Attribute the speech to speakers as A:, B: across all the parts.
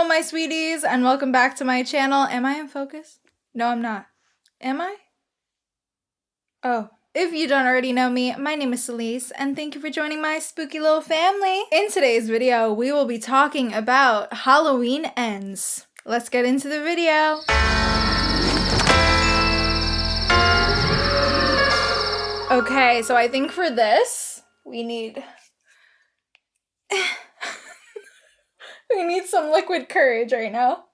A: Hello, my sweeties, and welcome back to my channel. Am I in focus? No, I'm not. Am I? Oh. If you don't already know me, my name is Celise, and thank you for joining my spooky little family. In today's video, we will be talking about Halloween Ends. Let's get into the video. Okay, so I think for this, we need some liquid courage right now.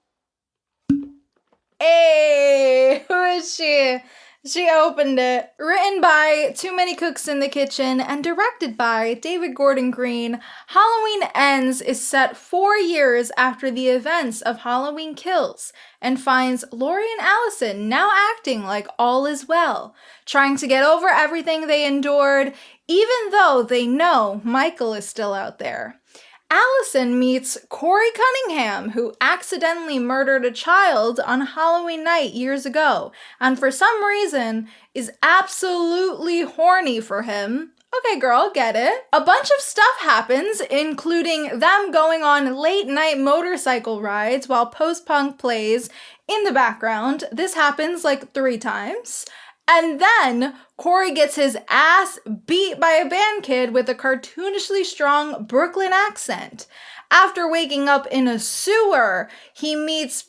A: Hey, who is she? She opened it. Written by Too Many Cooks in the Kitchen and directed by David Gordon Green, Halloween Ends is set 4 years after the events of Halloween Kills and finds Laurie and Allison now acting like all is well, trying to get over everything they endured, even though they know Michael is still out there. Allison meets Corey Cunningham, who accidentally murdered a child on Halloween night years ago, and for some reason is absolutely horny for him. Okay, girl, get it. A bunch of stuff happens, including them going on late-night motorcycle rides while post-punk plays in the background. This happens like 3 times. And then Corey gets his ass beat by a band kid with a cartoonishly strong Brooklyn accent. After waking up in a sewer, he meets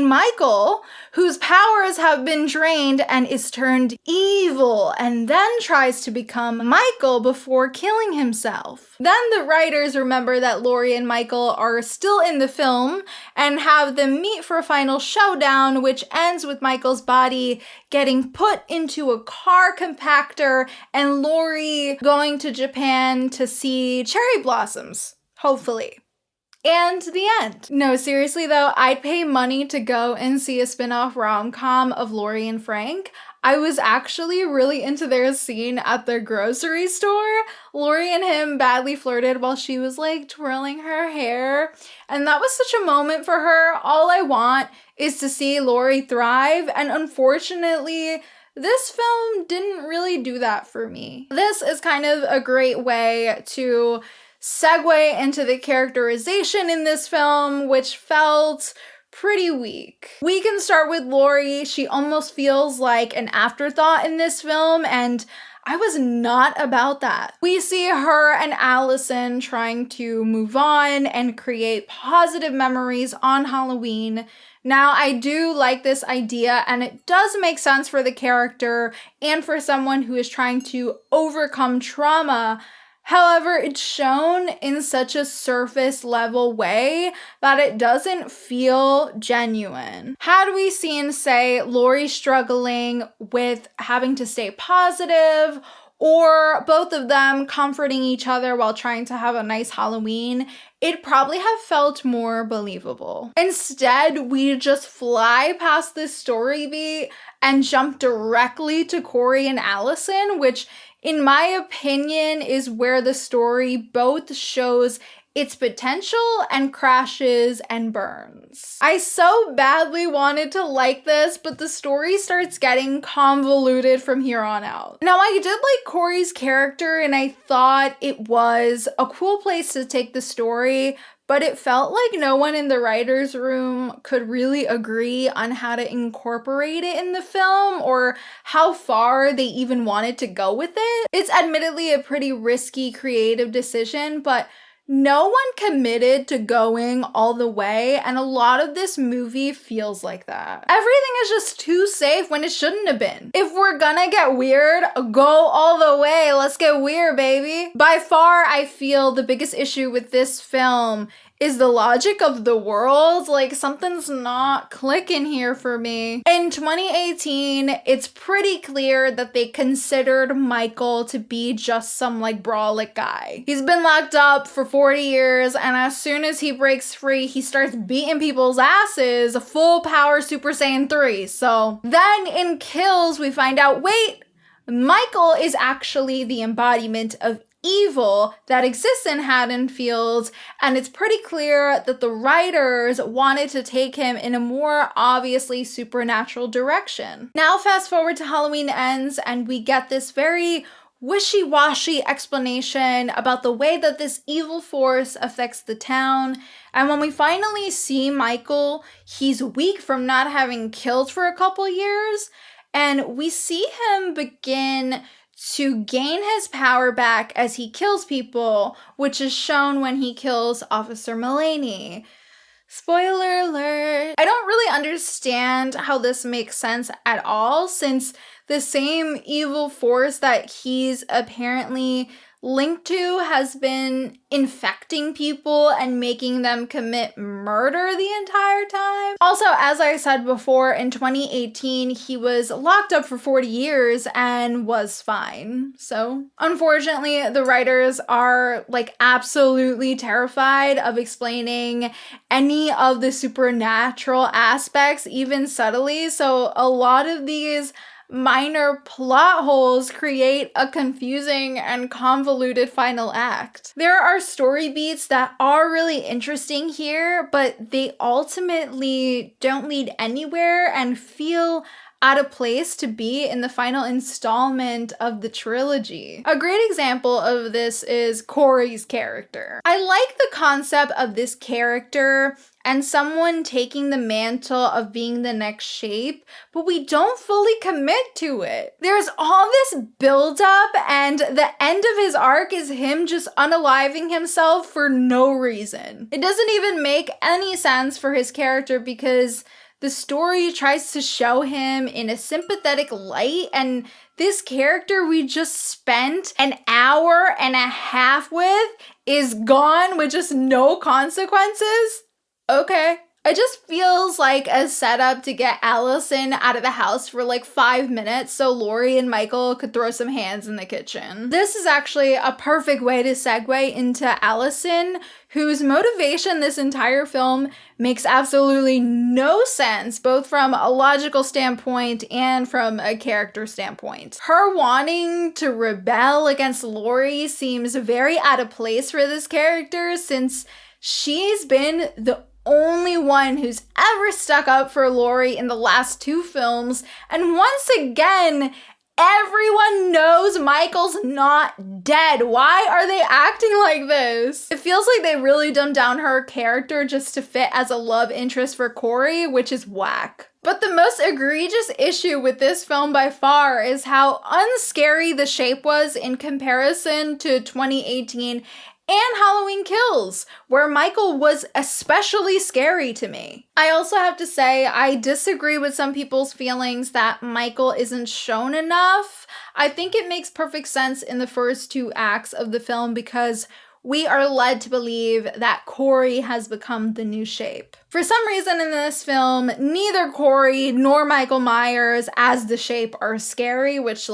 A: Michael, whose powers have been drained and is turned evil, and then tries to become Michael before killing himself. Then the writers remember that Laurie and Michael are still in the film and have them meet for a final showdown, which ends with Michael's body getting put into a car compactor and Laurie going to Japan to see cherry blossoms, hopefully. And the end. No, seriously though, I'd pay money to go and see a spin-off rom-com of Laurie and Frank. I was actually really into their scene at the grocery store. Laurie and him badly flirted while she was like twirling her hair. And that was such a moment for her. All I want is to see Laurie thrive. And unfortunately, this film didn't really do that for me. This is kind of a great way to segue into the characterization in this film, which felt pretty weak. We can start with Laurie. She almost feels like an afterthought in this film, and I was not about that. We see her and Allison trying to move on and create positive memories on Halloween. Now, I do like this idea, and it does make sense for the character and for someone who is trying to overcome trauma. However, it's shown in such a surface level way that it doesn't feel genuine. Had we seen, say, Laurie struggling with having to stay positive, or both of them comforting each other while trying to have a nice Halloween, it'd probably have felt more believable. Instead, we just fly past this story beat and jump directly to Corey and Allison, which in my opinion is where the story both shows its potential and crashes and burns. I so badly wanted to like this, but the story starts getting convoluted from here on out. Now, I did like Corey's character, and I thought it was a cool place to take the story, but it felt like no one in the writer's room could really agree on how to incorporate it in the film or how far they even wanted to go with it. It's admittedly a pretty risky creative decision, but no one committed to going all the way, and a lot of this movie feels like that. Everything is just too safe when it shouldn't have been. If we're gonna get weird, go all the way. Let's get weird, baby. By far, I feel the biggest issue with this film is the logic of the world. Like, something's not clicking here for me. In 2018, it's pretty clear that they considered Michael to be just some like brolic guy. He's been locked up for 40 years, and as soon as he breaks free, he starts beating people's asses, full power Super Saiyan 3. So then in Kills, we find out, wait, Michael is actually the embodiment of evil that exists in Haddonfield, and it's pretty clear that the writers wanted to take him in a more obviously supernatural direction. Now fast forward to Halloween Ends, and we get this very wishy-washy explanation about the way that this evil force affects the town. And when we finally see Michael, he's weak from not having killed for a couple years, and we see him begin to gain his power back as he kills people, which is shown when he kills Officer Mulaney. Spoiler alert. I don't really understand how this makes sense at all, since the same evil force that he's apparently linked to has been infecting people and making them commit murder the entire time. Also, as I said before, in 2018, he was locked up for 40 years and was fine. So, unfortunately, the writers are like absolutely terrified of explaining any of the supernatural aspects, even subtly. So, a lot of these minor plot holes create a confusing and convoluted final act. There are story beats that are really interesting here, but they ultimately don't lead anywhere and feel out of place to be in the final installment of the trilogy. A great example of this is Corey's character. I like the concept of this character and someone taking the mantle of being the next shape, but we don't fully commit to it. There's all this buildup, and the end of his arc is him just unaliving himself for no reason. It doesn't even make any sense for his character because the story tries to show him in a sympathetic light, and this character we just spent an hour and a half with is gone with just no consequences? Okay. It just feels like a setup to get Allison out of the house for like 5 minutes so Laurie and Michael could throw some hands in the kitchen. This is actually a perfect way to segue into Allison, whose motivation this entire film makes absolutely no sense, both from a logical standpoint and from a character standpoint. Her wanting to rebel against Laurie seems very out of place for this character, since she's been the only one who's ever stuck up for Laurie in the last 2 films, and once again, everyone knows Michael's not dead. Why are they acting like this? It feels like they really dumbed down her character just to fit as a love interest for Corey, which is whack. But the most egregious issue with this film by far is how unscary the shape was in comparison to 2018 and Halloween Kills, where Michael was especially scary to me. I also have to say, I disagree with some people's feelings that Michael isn't shown enough. I think it makes perfect sense in the first 2 acts of the film because we are led to believe that Corey has become the new shape. For some reason in this film, neither Corey nor Michael Myers as the shape are scary, which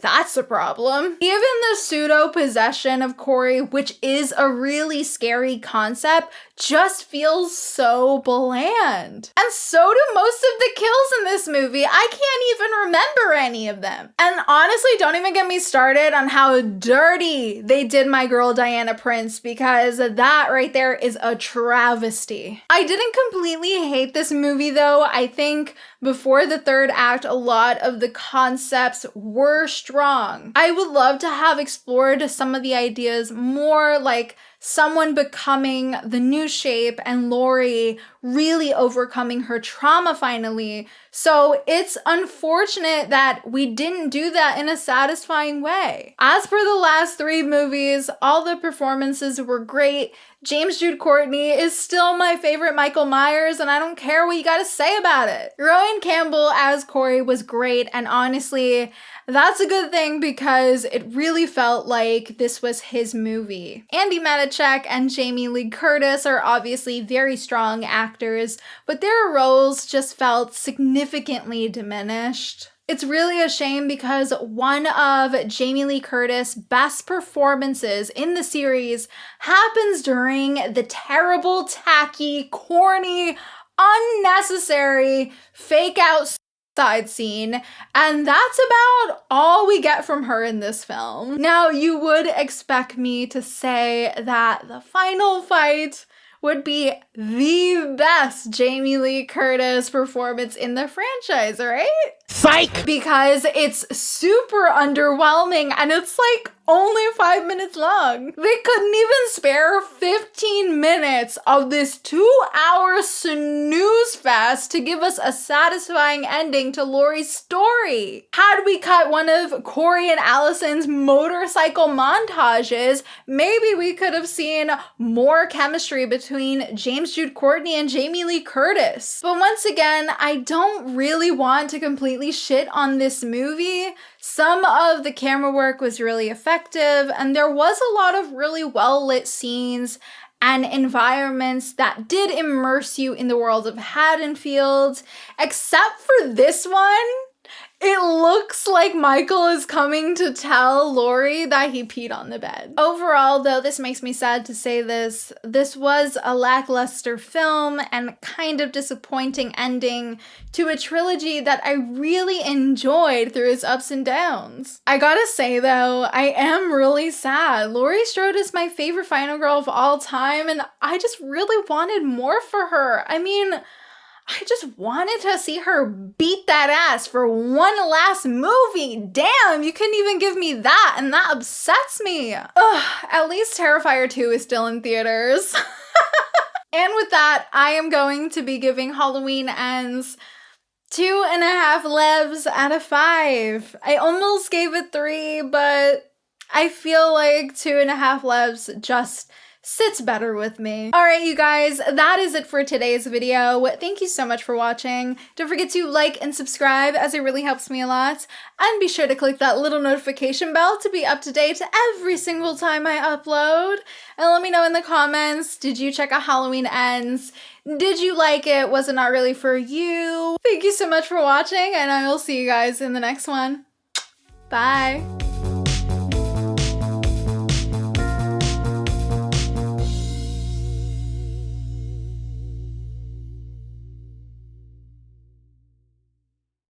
A: that's a problem. Even the pseudo-possession of Corey, which is a really scary concept, just feels so bland. And so do most of the kills in this movie. I can't even remember any of them. And honestly, don't even get me started on how dirty they did my girl Diana Prince, because that right there is a travesty. I didn't completely hate this movie though. I think before the 3rd act, a lot of the concepts were strong. I would love to have explored some of the ideas more, like someone becoming the new shape and Laurie really overcoming her trauma finally. So it's unfortunate that we didn't do that in a satisfying way. As for the last 3 movies, all the performances were great. James Jude Courtney is still my favorite Michael Myers, and I don't care what you gotta say about it. Rowan Campbell as Corey was great, and honestly, that's a good thing because it really felt like this was his movie. Andy Matichak and Jamie Lee Curtis are obviously very strong actors, but their roles just felt significantly diminished. It's really a shame because one of Jamie Lee Curtis' best performances in the series happens during the terrible, tacky, corny, unnecessary fake out side scene, and that's about all we get from her in this film. Now, you would expect me to say that the final fight would be the best Jamie Lee Curtis performance in the franchise, right?
B: Psych!
A: Because it's super underwhelming and it's like only 5 minutes long. They couldn't even spare 15 minutes of this 2-hour snooze fest to give us a satisfying ending to Laurie's story. Had we cut one of Corey and Allison's motorcycle montages, maybe we could have seen more chemistry between James Jude Courtney and Jamie Lee Curtis. But once again, I don't really want to completely shit on this movie. Some of the camera work was really effective, and there was a lot of really well-lit scenes and environments that did immerse you in the world of Haddonfield. Except for this one, it looks like Michael is coming to tell Laurie that he peed on the bed. Overall, though this makes me sad to say this was a lackluster film and kind of disappointing ending to a trilogy that I really enjoyed through its ups and downs. I gotta say though, I am really sad. Laurie Strode is my favorite final girl of all time, and I just really wanted more for her. I mean, I just wanted to see her beat that ass for one last movie. Damn, you couldn't even give me that, and that upsets me. Ugh, at least Terrifier 2 is still in theaters. And with that, I am going to be giving Halloween Ends 2.5 levs out of 5. I almost gave it 3, but I feel like 2.5 levs just sits better with me. Alright, you guys, that is it for today's video. Thank you so much for watching. Don't forget to like and subscribe, as it really helps me a lot. And be sure to click that little notification bell to be up to date every single time I upload. And let me know in the comments, did you check out Halloween Ends? Did you like it? Was it not really for you? Thank you so much for watching, and I will see you guys in the next one. Bye!